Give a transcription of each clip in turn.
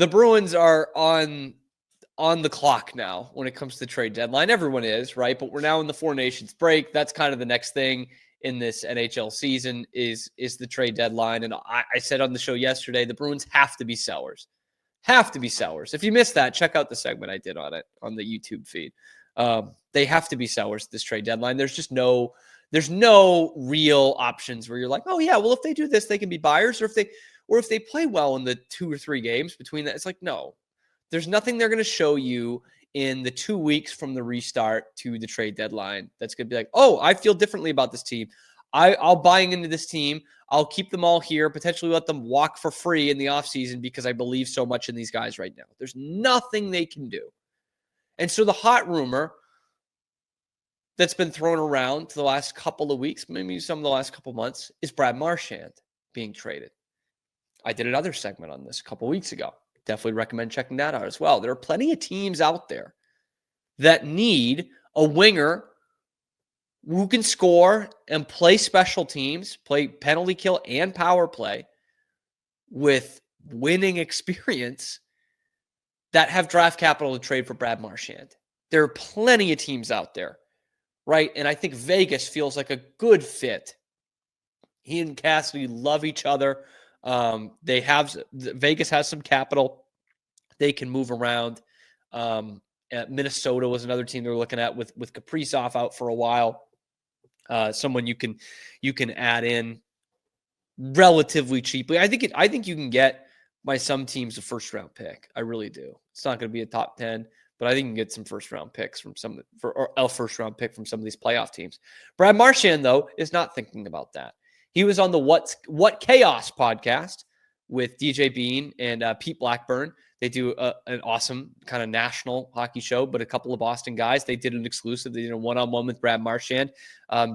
the Bruins are on the clock now when it comes to the trade deadline. Everyone is, right? But we're now in the Four Nations break. That's kind of the next thing in this NHL season is the trade deadline. And I said on the show yesterday, the Bruins have to be sellers. Have to be sellers. If you missed that, check out the segment I did on it on the YouTube feed. They have to be sellers this trade deadline. There's no real options where you're like, oh yeah, well if they do this, they can be buyers, or if they play well in the 2 or 3 games between that. It's like, no, there's nothing they're going to show you in the 2 weeks from the restart to the trade deadline that's going to be like, oh, I feel differently about this team. I'll buying into this team. I'll keep them all here, potentially let them walk for free in the offseason because I believe so much in these guys right now. There's nothing they can do. And so the hot rumor that's been thrown around the last couple of weeks, maybe some of the last couple of months, is Brad Marchand being traded. I did another segment on this a couple of weeks ago. Definitely recommend checking that out as well. There are plenty of teams out there that need a winger who can score and play special teams, play penalty kill and power play with winning experience that have draft capital to trade for Brad Marchand. There are plenty of teams out there, right? And I think Vegas feels like a good fit. He and Cassidy love each other. Vegas has some capital. They can move around. Minnesota was another team they were looking at with Kaprizov out for a while. Someone you can add in relatively cheaply. I think you can get by some teams a first round pick. I really do. It's not going to be a top 10, but I think you can get some first round picks or a first round pick from some of these playoff teams. Brad Marchand, though, is not thinking about that. He was on the What Chaos podcast with DJ Bean and Pete Blackburn. They do an awesome kind of national hockey show, but a couple of Boston guys, they did an exclusive. They did a one-on-one with Brad Marchand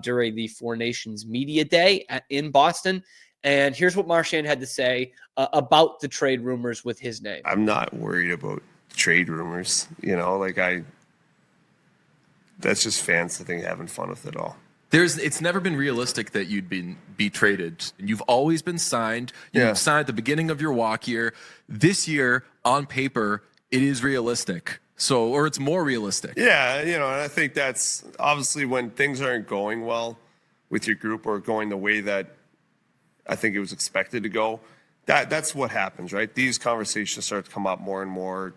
during the Four Nations Media Day in Boston. And here's what Marchand had to say about the trade rumors with his name. I'm not worried about trade rumors. That's just fans sitting having fun with it all. It's never been realistic that you'd be traded. You've always been signed. You've signed at the beginning of your walk year. This year, on paper, it is realistic. Or it's more realistic. Yeah, and I think that's obviously when things aren't going well with your group or going the way that I think it was expected to go. That's what happens, right? These conversations start to come up more and more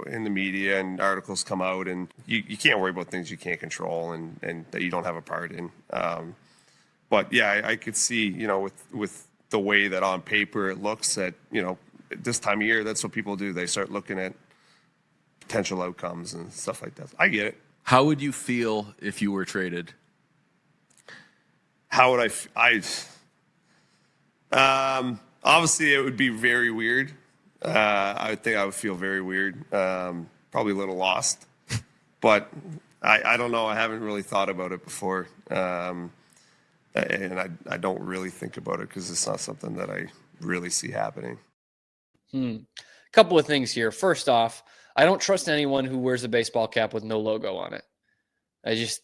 in the media, and articles come out, and you can't worry about things you can't control and that you don't have a part in. But yeah, I could see, with the way that on paper it looks at, this time of year, that's what people do. They start looking at potential outcomes and stuff like that. I get it. How would you feel if you were traded? How would obviously, it would be very weird. I would think I would feel very weird, probably a little lost. But I don't know. I haven't really thought about it before. And I don't really think about it because it's not something that I really see happening. Couple of things here. First off, I don't trust anyone who wears a baseball cap with no logo on it.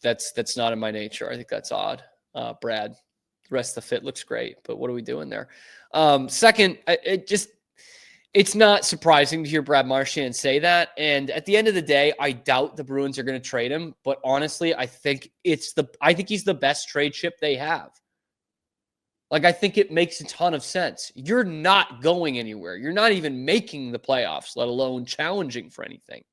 That's not in my nature. I think that's odd. Brad, the rest of the fit looks great, but what are we doing there? Second, it's not surprising to hear Brad Marchand say that. And at the end of the day, I doubt the Bruins are going to trade him. But honestly, I think he's the best trade chip they have. I think it makes a ton of sense. You're not going anywhere. You're not even making the playoffs, let alone challenging for anything,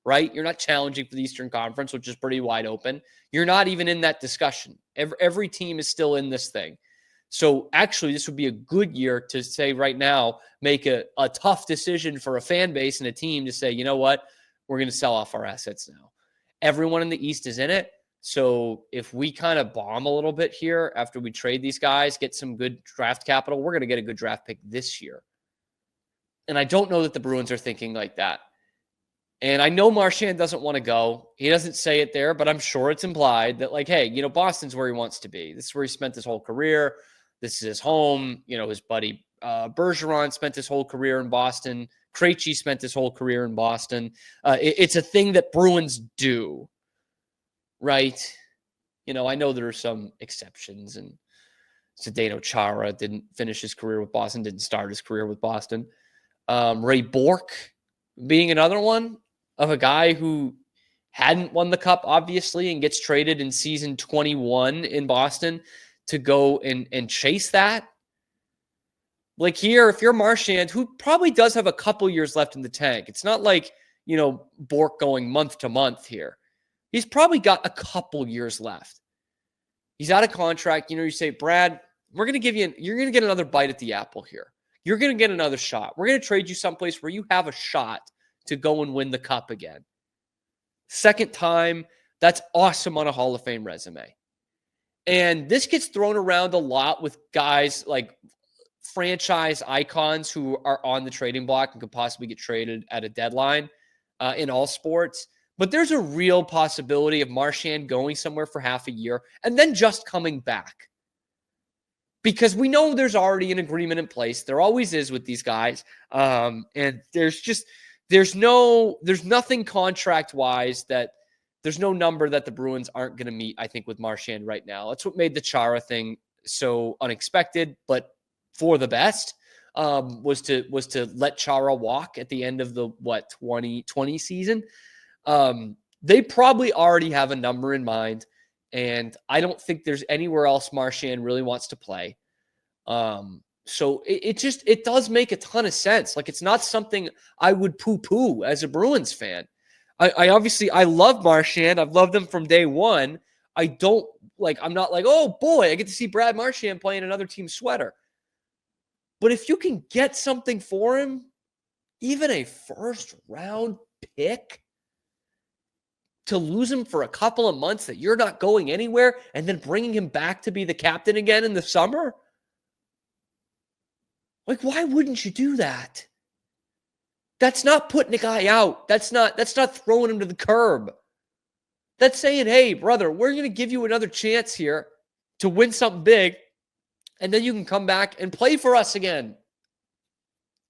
right? You're not challenging for the Eastern Conference, which is pretty wide open. You're not even in that discussion. Every team is still in this thing. So actually, this would be a good year to say right now, make a tough decision for a fan base and a team to say, you know what, we're going to sell off our assets now. Everyone in the East is in it. So if we kind of bomb a little bit here after we trade these guys, get some good draft capital, we're going to get a good draft pick this year. And I don't know that the Bruins are thinking like that. And I know Marchand doesn't want to go. He doesn't say it there, but I'm sure it's implied that hey, Boston's where he wants to be. This is where he spent his whole career. This is his home. His buddy Bergeron spent his whole career in Boston. Krejci spent his whole career in Boston. It's a thing that Bruins do, right? I know there are some exceptions, and Zdeno Chara didn't finish his career with Boston, didn't start his career with Boston. Ray Bourque being another one of a guy who hadn't won the cup, obviously, and gets traded in season 21 in Boston to go and chase that. Like here, if you're Marchand, who probably does have a couple years left in the tank, it's not like, Bourque going month to month here. He's probably got a couple years left. He's out of contract. You say, Brad, you're going to get another bite at the apple here. You're going to get another shot. We're going to trade you someplace where you have a shot to go and win the cup again. Second time, that's awesome on a Hall of Fame resume. And this gets thrown around a lot with guys like franchise icons who are on the trading block and could possibly get traded at a deadline in all sports. But there's a real possibility of Marchand going somewhere for half a year and then just coming back. Because we know there's already an agreement in place. There always is with these guys. And there's nothing contract-wise there's no number that the Bruins aren't going to meet, I think, with Marchand right now. That's what made the Chara thing so unexpected, but for the best, was to let Chara walk at the end of the 2020 season. They probably already have a number in mind, and I don't think there's anywhere else Marchand really wants to play. So it does make a ton of sense. Like, it's not something I would poo-poo as a Bruins fan. I love Marchand. I've loved him from day one. I'm not like, oh boy, I get to see Brad Marchand playing another team sweater. But if you can get something for him, even a first round pick, to lose him for a couple of months that you're not going anywhere and then bringing him back to be the captain again in the summer, like, why wouldn't you do that? That's not putting a guy out. That's not throwing him to the curb. That's saying, hey, brother, we're going to give you another chance here to win something big, and then you can come back and play for us again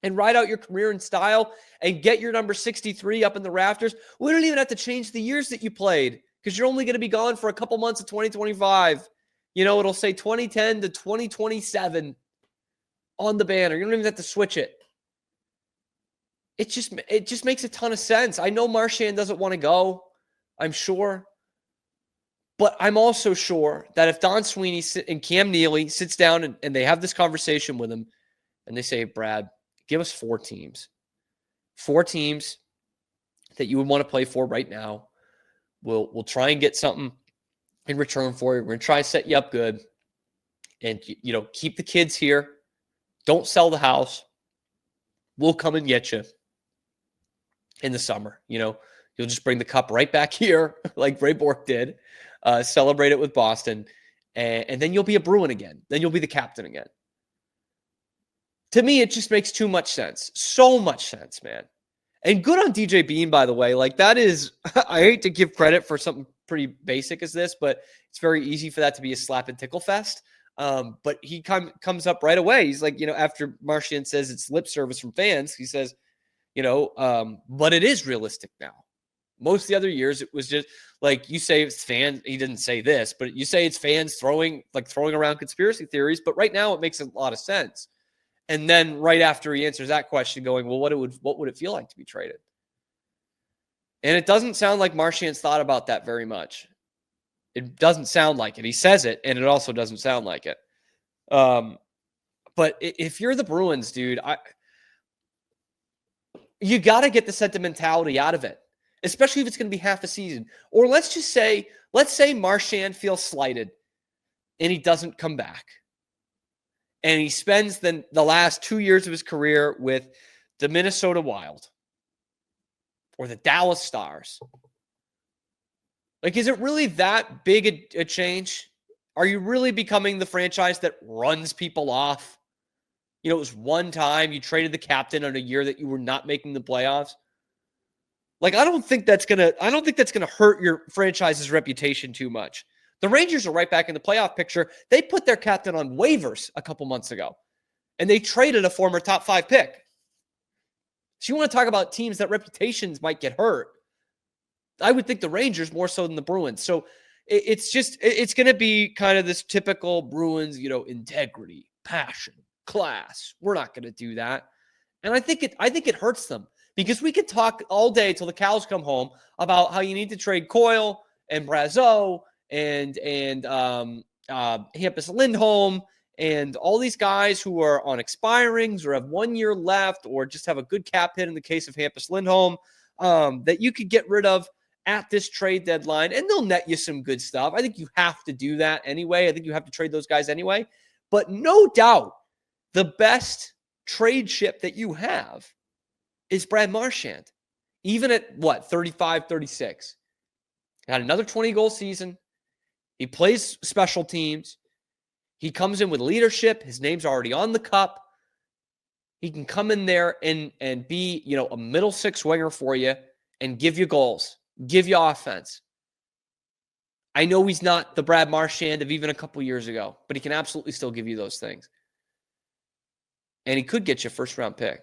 and ride out your career in style and get your number 63 up in the rafters. We don't even have to change the years that you played because you're only going to be gone for a couple months of 2025. It'll say 2010 to 2027 on the banner. You don't even have to switch it. It just makes a ton of sense. I know Marchand doesn't want to go, I'm sure. But I'm also sure that if Don Sweeney and Cam Neely sits down and they have this conversation with him and they say, Brad, give us 4 teams. 4 teams that you would want to play for right now. We'll try and get something in return for you. We're going to try and set you up good. And, keep the kids here. Don't sell the house. We'll come and get you in the summer. You'll just bring the cup right back here like Ray Bourque did. Celebrate it with Boston. And then you'll be a Bruin again. Then you'll be the captain again. To me, it just makes too much sense. So much sense, man. And good on DJ Bean, by the way. Like, that is, I hate to give credit for something pretty basic as this, but it's very easy for that to be a slap and tickle fest. But he comes up right away. He's like, after Marchand says it's lip service from fans, he says, but it is realistic now. Most of the other years, it was just like, you say it's fans. He didn't say this, but you say it's fans throwing around conspiracy theories. But right now, it makes a lot of sense. And then right after he answers that question, going, well, what would it feel like to be traded? And it doesn't sound like Marchand's thought about that very much. It doesn't sound like it. He says it, and it also doesn't sound like it. But if you're the Bruins, dude, you got to get the sentimentality out of it, especially if it's going to be half a season. Or let's say Marchand feels slighted and he doesn't come back. And he spends the last 2 years of his career with the Minnesota Wild or the Dallas Stars. Like, is it really that big a change? Are you really becoming the franchise that runs people off? It was one time you traded the captain on a year that you were not making the playoffs. Like, I don't think that's gonna hurt your franchise's reputation too much. The Rangers are right back in the playoff picture. They put their captain on waivers a couple months ago, and they traded a former top 5 pick. So you want to talk about teams that reputations might get hurt? I would think the Rangers more so than the Bruins. So it's going to be kind of this typical Bruins, integrity, passion, class. We're not going to do that. And I think it hurts them because we could talk all day till the cows come home about how you need to trade Coyle and Brazeau and Hampus Lindholm and all these guys who are on expirings or have 1 year left or just have a good cap hit in the case of Hampus Lindholm that you could get rid of at this trade deadline, and they'll net you some good stuff. I think you have to do that anyway. I think you have to trade those guys anyway. But no doubt, the best trade chip that you have is Brad Marchand. Even at, 35, 36. Got another 20-goal season. He plays special teams. He comes in with leadership. His name's already on the cup. He can come in there and be, a middle six winger for you and give you goals, give you offense. I know he's not the Brad Marchand of even a couple years ago, but he can absolutely still give you those things. And he could get you a first-round pick.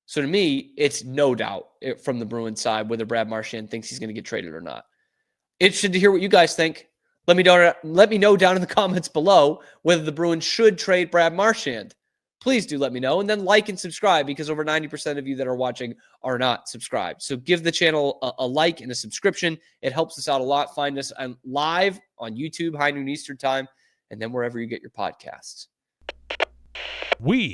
So to me, it's no doubt from the Bruins side whether Brad Marchand thinks he's going to get traded or not. Interested to hear what you guys think. Let me know down in the comments below whether the Bruins should trade Brad Marchand. Please do let me know. And then like and subscribe because over 90% of you that are watching are not subscribed. So give the channel a like and a subscription. It helps us out a lot. Find us live on YouTube, high noon Eastern time, and then wherever you get your podcasts. We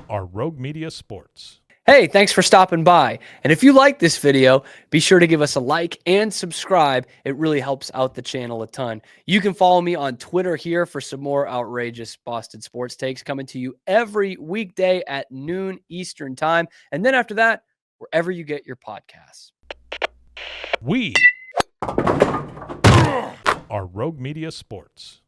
are Rogue Media Sports. Hey, thanks for stopping by. And if you like this video, be sure to give us a like and subscribe. It really helps out the channel a ton. You can follow me on Twitter here for some more outrageous Boston sports takes coming to you every weekday at noon Eastern time. And then after that, wherever you get your podcasts. We are Rogue Media Sports.